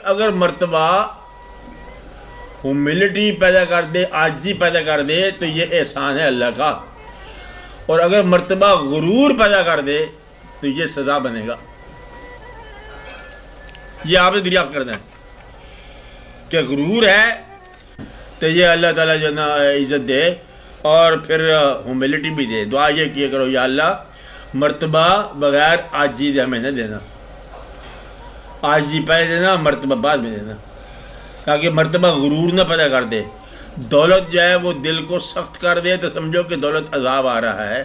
اگر مرتبہ ہیوملٹی پیدا کر دے، عاجزی پیدا کر دے تو یہ احسان ہے اللہ کا، اور اگر مرتبہ غرور پیدا کر دے تو یہ سزا بنے گا۔ یہ آپ نے دریافت کرنا ہے کہ غرور ہے تو یہ اللہ تعالیٰ جو نا عزت دے، اور پھر ہیوملٹی بھی دے۔ دعا یہ کیا کرو، یا اللہ مرتبہ بغیر عاجزی ہمیں نہ دینا، عاجزی پہلے دینا، مرتبہ بعد میں دینا، تاکہ مرتبہ غرور نہ پیدا کر دے۔ دولت جو ہے وہ دل کو سخت کر دے تو سمجھو کہ دولت عذاب آ رہا ہے۔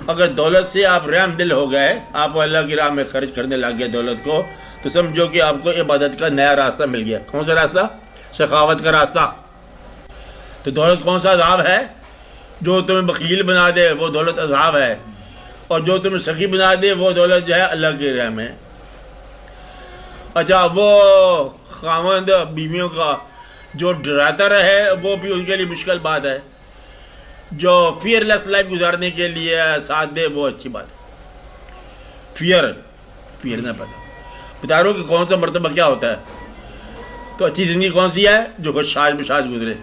اگر دولت سے آپ رحم دل ہو گئے، آپ اللہ کی راہ میں خرچ کرنے لگ گئے دولت کو، تو سمجھو کہ آپ کو عبادت کا نیا راستہ مل گیا۔ کون سا راستہ؟ سخاوت کا راستہ۔ تو دولت کون سا عذاب ہے؟ جو تمہیں بخیل بنا دے وہ دولت عذاب ہے، اور جو تمہیں سخی بنا دے وہ دولت جو ہے اللہ کی راہ میں۔ اچھا، وہ خاوند بیویوں کا جو ڈراتا رہے وہ بھی ان کے لیے مشکل بات ہے، جو فیئر لیس لائف گزارنے کے لیے ساتھ دے وہ اچھی بات ہے۔ فیئر نہ پتہ بتا رہا ہوں کہ کون سا مرتبہ کیا ہوتا ہے۔ تو اچھی زندگی کون سی ہے؟ جو خشاش بشاش گزرے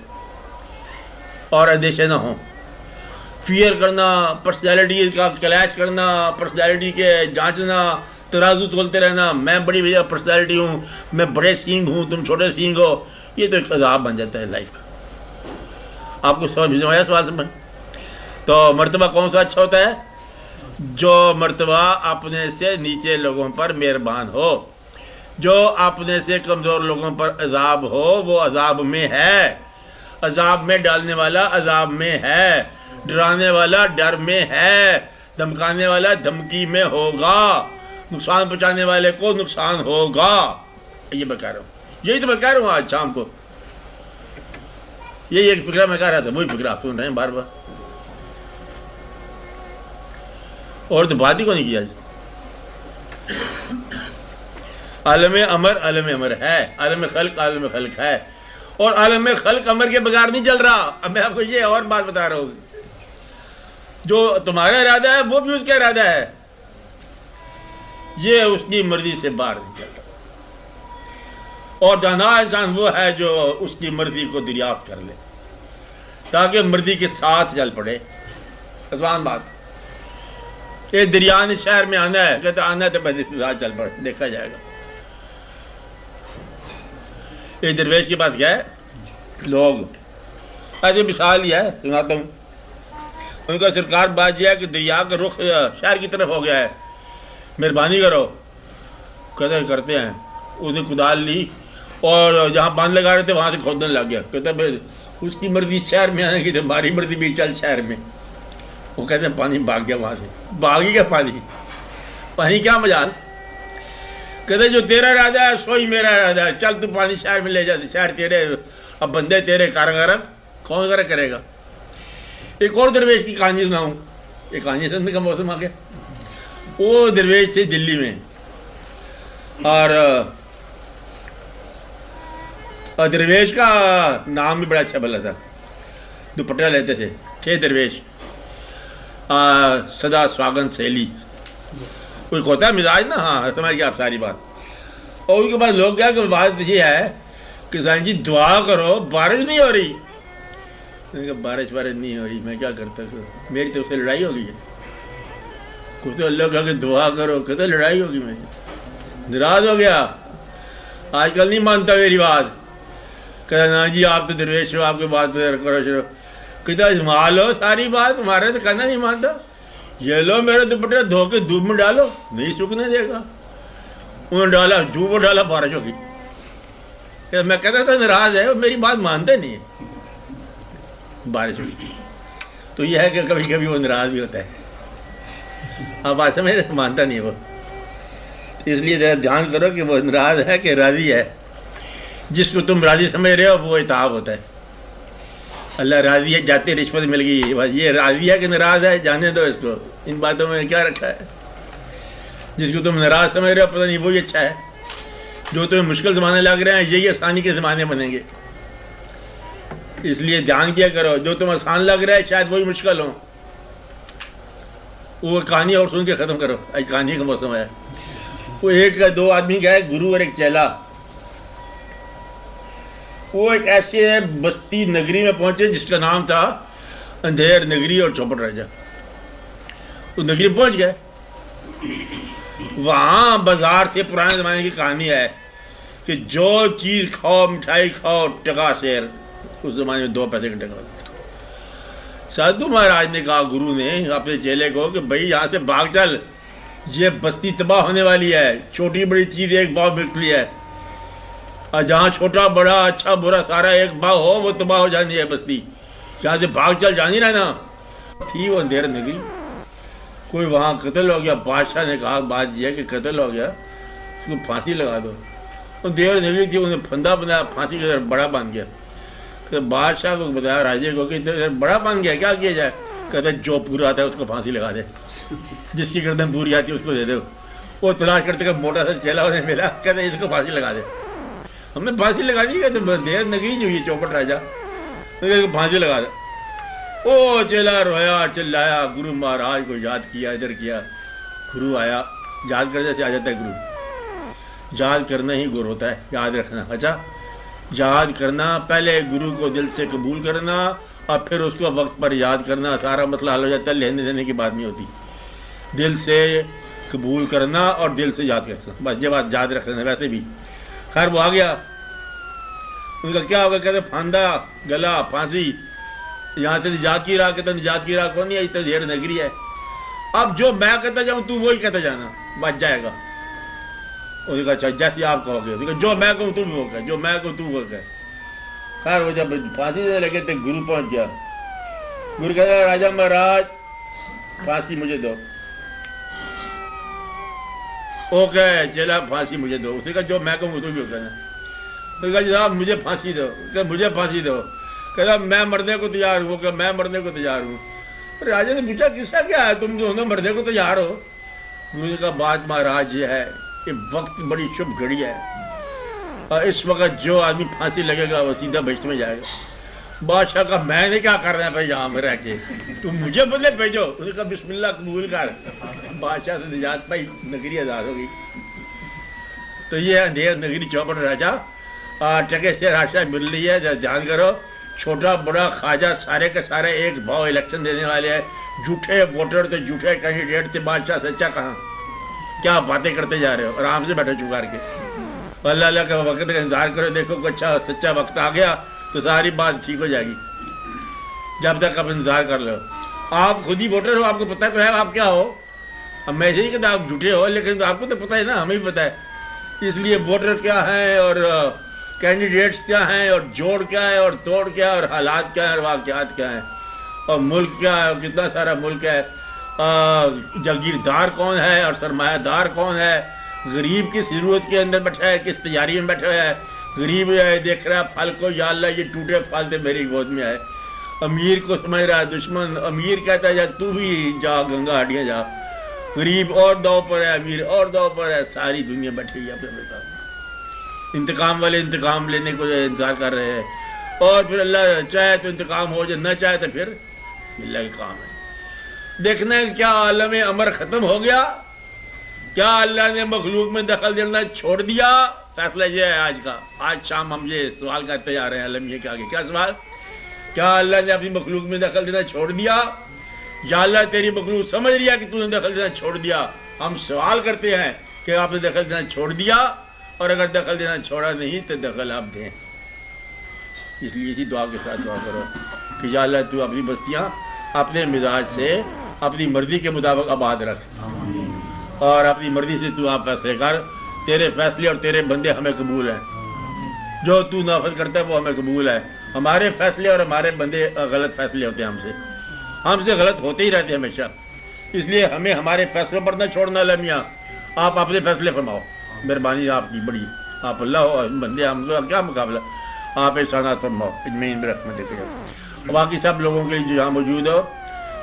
اور اندیشے نہ ہوں۔ فیئر کرنا، پرسنالٹی کا کلیش کرنا، پرسنالٹی کے جانچنا، ترازو تولتے رہنا، میں بڑی پرسنالٹی ہوں، میں بڑے سینگ ہوں، تم چھوٹے سینگ ہو، یہ تو ایک عذاب بن جاتا ہے لائف کا۔ آپ کو سمجھ میں آیا سوال سمجھ؟ تو مرتبہ کون سا اچھا ہوتا ہے؟ جو مرتبہ اپنے سے نیچے لوگوں پر مہربان ہو، جو اپنے سے کمزور لوگوں پر عذاب ہو، وہ عذاب میں ہے، عذاب میں ڈالنے والا عذاب میں ہے، ڈرانے والا ڈر میں ہے، دھمکانے والا دھمکی میں ہوگا، نقصان پہنچانے والے کو نقصان ہوگا۔ یہ میں کہہ رہا ہوں، یہی تو میں کہہ رہا ہوں آج شام کو، یہی ایک فکرہ میں کہہ رہا تھا، وہی فکرہ آپ سن رہے ہیں بار بار، اور تو بات ہی کو نہیں کیا۔ عالم امر ہے، عالم خلق ہے، اور عالم خلق امر کے بغیر نہیں چل رہا۔ اب میں آپ کو یہ اور بات بتا رہا ہوں، جو تمہارا ارادہ ہے وہ بھی اس کا ارادہ ہے، یہ اس کی مرضی سے باہر نہیں چل رہا، اور جانا انسان وہ ہے جو اس کی مرضی کو دریافت کر لے تاکہ مرضی کے ساتھ چل پڑے۔ آسان بات، یہ دریا نے شہر میں آنا ہے، کہتے آنا ہے تو مرضی کے ساتھ چل پڑے، دیکھا جائے گا۔ یہ درویش کی بات کیا ہے؟ لوگ ایسے مثال ہی ہے، سناتا ہوں۔ ان کا سرکار بات یہ ہے کہ دریا کا رخ شہر کی طرف ہو گیا ہے، مہربانی کرو۔ کہتے ہیں کرتے ہیں، اس نے کدال لی اور جہاں باندھ لگا رہے تھے وہاں سے کھودنے لگ گیا۔ کہتے ہیں اس کی مرضی شہر میں آنے کی تھی، ہماری مرضی بھی چل شہر میں۔ وہ کہتے ہیں پانی بھاگ گیا وہاں سے، بھاگی گیا پانی کیا مجال؟ کہتے جو تیرا ارادہ ہے سوئی میرا ارادہ ہے، چل تو پانی شہر میں لے جا، شہر تیرے، اب بندے تیرے، کارگر کون کرے گا۔ ایک اور درویش کی کہانی سناؤں۔ ایک کہانی سننے کا موسم آ گیا۔ وہ درویش تھے دلی میں، اور درویش کا نام بھی بڑا اچھا بھلا تھا، دوپٹہ لیتے تھے درویش، سدا سواگن سہیلی، کوئی ہوتا ہے مزاج نا، ہاں سمجھ گیا آپ ساری بات۔ اور ان کے بعد لوگ کیا کہ بات یہ ہے کہ سائن جی دعا کرو، بارش نہیں ہو رہی۔ میں نے کہا بارش نہیں ہو رہی، میں کیا کرتا ہوں، میری تو اس سے لڑائی ہو گئی ہے۔ کچھ اللہ کہا کہ دعا کرو، کہتے لڑائی ہوگی، میں ناراض ہو گیا، آج کل نہیں مانتا میری بات۔ کہتا نا جی آپ تو درویش ہو، آپ کی بات کرو شروع۔ کہتا مال ہو ساری بات، تمہارے تو کہنا نہیں مانتا، یہ لو میرے دوپٹے دھو کے دھوپ میں ڈالو، نہیں سوکھنے دے گا۔ انہوں نے ڈالا، دھوپ میں ڈالا، بارش ہو گئی۔ میں کہتا تھا ناراض ہے، وہ میری بات مانتے نہیں ہے، بارش ہوئی۔ تو یہ ہے کہ کبھی کبھی وہ ناراض بھی ہوتا ہے، آپ بات سمجھ رہے، مانتا نہیں وہ۔ اس لیے ذرا دھیان کرو کہ وہ ناراض ہے کہ راضی ہے۔ جس کو تم راضی سمجھ رہے ہو وہ اتعاب ہوتا ہے۔ اللہ راضی ہے، جاتے رشوت مل گئی، بس یہ راضی ہے کہ ناراض ہے، جانے دو اس کو، ان باتوں میں کیا رکھا ہے۔ جس کو تم ناراض سمجھ رہے ہو پتہ نہیں وہی اچھا ہے۔ جو تمہیں مشکل زمانے لگ رہے ہیں یہی آسانی کے زمانے بنیں گے، اس لیے دھیان کیا کرو، جو تم آسان لگ رہا ہے شاید وہی مشکل ہو۔ وہ کہانی اور سن کے ختم کرو، آج کہانی کا موسم ہے۔ وہ ایک دو آدمی کا ہے، گرو اور ایک چیلا، وہ ایک ایسے بستی نگری میں پہنچے جس کا نام تھا اندھیر نگری اور چوپٹ راجا. اس نگری میں پہنچ گئے. وہاں بازار سے پرانے زمانے کی کہانی ہے کہ جو چیز کھاؤ مٹھائی کھاؤ ٹکا شیر. اس زمانے میں 2 پیسے کا ٹکا ہوتا تھا. سادھو مہاراج نے کہا گرو نے اپنے چیلے کو کہ بھائی یہاں سے بھاگ چل, یہ بستی تباہ ہونے والی ہے. چھوٹی بڑی چیز ایک باؤ نکلی ہے, اور جہاں چھوٹا بڑا اچھا برا سارا ایک باؤ ہو وہ تباہ ہو جانی ہے بستی. یہاں سے بھاگ چل جانی رہنا. تھی وہ اندھیر نگری. کوئی وہاں قتل ہو گیا. بادشاہ نے کہا بات یہ ہے کہ قتل ہو گیا اس کو پھانسی لگا دو. اندھیر نگری تھی, انہیں پھندا بنایا پھانسی کے بڑا بن گیا. کہ بادشاہ کو بتایا راجے کو کہ بڑا بن گیا کیا کیا جائے. کہتے جو پورا آتا ہے اس کو پھانسی لگا دے, جس کی گردن پوری آتی ہے اس کو دے دے. وہ تلاش کرتے کہ موٹا سا چیلا انہیں ملا, کہتے اس کو پھانسی لگا دے. ہم نے پھانسی لگا دی. کہتے اندھیر نگری جو یہ چوپٹ راجا پھانسی لگا دے. او چیلا رویا چلایا, گرو مہاراج کو یاد کیا, ادھر کیا. گرو آیا. یاد کرنے سے آ جاتا ہے گرو. یاد کرنا ہی گرو ہوتا ہے, یاد رکھنا. اچھا یاد کرنا, پہلے گرو کو دل سے قبول کرنا اور پھر اس کو وقت پر یاد کرنا. سارا مسئلہ حل ہو جاتا ہے. لینے دینے کی بات نہیں ہوتی. دل سے قبول کرنا اور دل سے یاد کرنا, بس یہ بات یاد رکھنا. ویسے بھی خیر وہ آ گیا. ان کا کیا ہوگا, کہتے پھاندا گلا پھانسی. یہاں سے نجات کی راہ, کہتا نجات کی راہ کون نہیں ہے, تو اندھیر نگری ہے. اب جو میں کہتا جاؤں تو وہی کہتا جانا, بچ جائے گا. اس نے کہا اچھا جیسے آپ کہو گے. اس نے کہا جو میں کہوں تم وہ کہے, جو میں کہوں تم وہ کہے. خیر وہ جب پھانسی دینے لگے تو گرو پہنچ گیا. گرو کہتا راجا مہاراج پھانسی مجھے دو. اوکے چلا پھانسی مجھے دو. اس نے کہا جو میں کہوں تم وہ کہنا. اس نے کہا جناب مجھے پھانسی دو. کہ مجھے پھانسی دو. کہتا میں مرنے کو تیار ہوں. کہ میں مرنے کو تیار ہوں. راجا نے پوچھا قصہ کیا ہے, تم دونوں مرنے کو تیار ہو. گرو نے کہا بات مہاراج یہ ہے کہ وقت بڑی شبھ گھڑی ہے, اور اس وقت جو آدمی پھانسی لگے گا وہ سیدھا بہشت میں جائے گا. بادشاہ کا میں نے کیا کرنا ہے بھائی یہاں میں رہ کے, تم مجھے بدلے بھیجو. اس نے کہا بسم اللہ قبول کر. بادشاہ سے نجات پائی, نگری آزاد ہو گئی. تو یہ اندھیر نگری چوپٹ راجا ٹکے سے راشا مل رہی ہے. دھیان کرو, چھوٹا بڑا خواجہ سارے کے سارے ایک بھاؤ الیکشن دینے والے ہیں. جھوٹے ووٹر تھے, جھوٹے کینڈیڈیٹ تھے. بادشاہ سچا کہاں, کیا باتیں کرتے جا رہے ہو. آرام سے بیٹھے چکار کے, اللہ اللہ کا وقت کا انتظار کرو. دیکھو کہ اچھا سچا وقت آ گیا تو ساری بات ٹھیک ہو جائے گی. جب تک آپ انتظار کر لو. آپ خود ہی ووٹر ہو, آپ کو پتہ تو ہے آپ کیا ہو. اب میں ایسے ہی کہتا آپ جھوٹے ہو, لیکن آپ کو تو پتہ ہے نا, ہمیں بھی پتہ ہے. اس لیے ووٹر کیا ہیں اور کینڈیڈیٹس کیا ہیں اور جوڑ کیا ہے اور توڑ کیا ہے اور حالات کیا ہے اور واقعات کیا ہیں اور ملک کیا ہے اور کتنا سارا ملک ہے. جاگیردار کون ہے اور سرمایہ دار کون ہے. غریب کس ضرورت کے اندر بیٹھا ہے, کس تیاری میں بیٹھا ہوا ہے. غریب دیکھ رہا ہے پھل کو, یا اللہ یہ ٹوٹے پھل تھے میری گود میں آئے. امیر کو سمجھ رہا ہے دشمن. امیر کہتا ہے جا تو بھی جا گنگا ہڈیاں جا. غریب اور دو پر ہے, امیر اور دو پر ہے. ساری دنیا بیٹھی ہے اپنے ساتھ. انتقام والے انتقام لینے کو انتظار کر رہے ہیں, اور پھر اللہ چاہے تو انتقام ہو جائے, نہ چاہے تو پھر اللہ کا کام ہے. دیکھنا ہے کیا عالم امر ختم ہو گیا, کیا اللہ نے مخلوق میں دخل دینا چھوڑ دیا. فیصلہ یہ ہے آج کا. آج شام ہم یہ سوال کرتے جا رہے ہیں عالم یہ کہ آگے کیا سوال, کیا اللہ نے اپنی مخلوق میں دخل دینا چھوڑ دیا, یا اللہ تیری مخلوق سمجھ لیا کہ تو نے دخل دینا چھوڑ دیا. ہم سوال کرتے ہیں کہ آپ نے دخل دینا چھوڑ دیا, اور اگر دخل دینا چھوڑا نہیں تو دخل آپ دیں. اس لیے اسی دعا کے ساتھ دعا کرو کہ یا اللہ تو اپنی بستیاں اپنے مزاج سے اپنی مرضی کے مطابق آباد رکھ, اور اپنی مرضی سے تو آپ فیصلے کر. تیرے فیصلے اور تیرے بندے ہمیں قبول ہیں. جو تو نافذ کرتا ہے وہ ہمیں قبول ہے. ہمارے فیصلے اور ہمارے بندے غلط فیصلے ہوتے ہیں, ہم سے غلط ہوتے ہی رہتے ہیں ہمیشہ. اس لیے ہمیں ہمارے فیصلوں پر نہ چھوڑنا. لمیاں آپ اپنے فیصلے فرماؤ, مہربانی آپ کی بڑی. آپ اللہ ہو, بندے ہم لوگ کیا مقابلہ. آپ احسانات فرماؤ اجمعین برحمتک. باقی سب لوگوں کے لیے جو یہاں موجود ہو,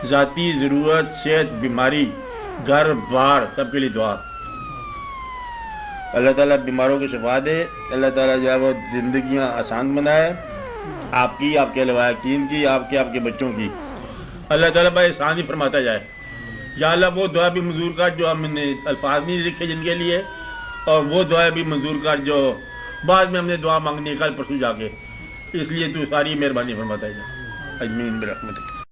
ذاتی ضرورت, صحت, بیماری, گھر بار, سب کے لیے دعا. اللہ تعالیٰ بیماروں کو شفا دے. اللہ تعالیٰ جو ہے وہ زندگیاں آسان بنائے, آپ کی, آپ کے لواحقین کی, آپ کے بچوں کی. اللہ تعالیٰ بھائی احسان ہی فرماتا جائے. یا اللہ وہ دعا بھی منظور کر جو ہم نے الفاظ نہیں لکھے جن کے لیے, اور وہ دعا بھی منظور کر جو بعد میں ہم نے دعا مانگنی کل پرسوں جا کے. اس لیے تو ساری مہربانی فرماتا ہے اجمین برحمتک.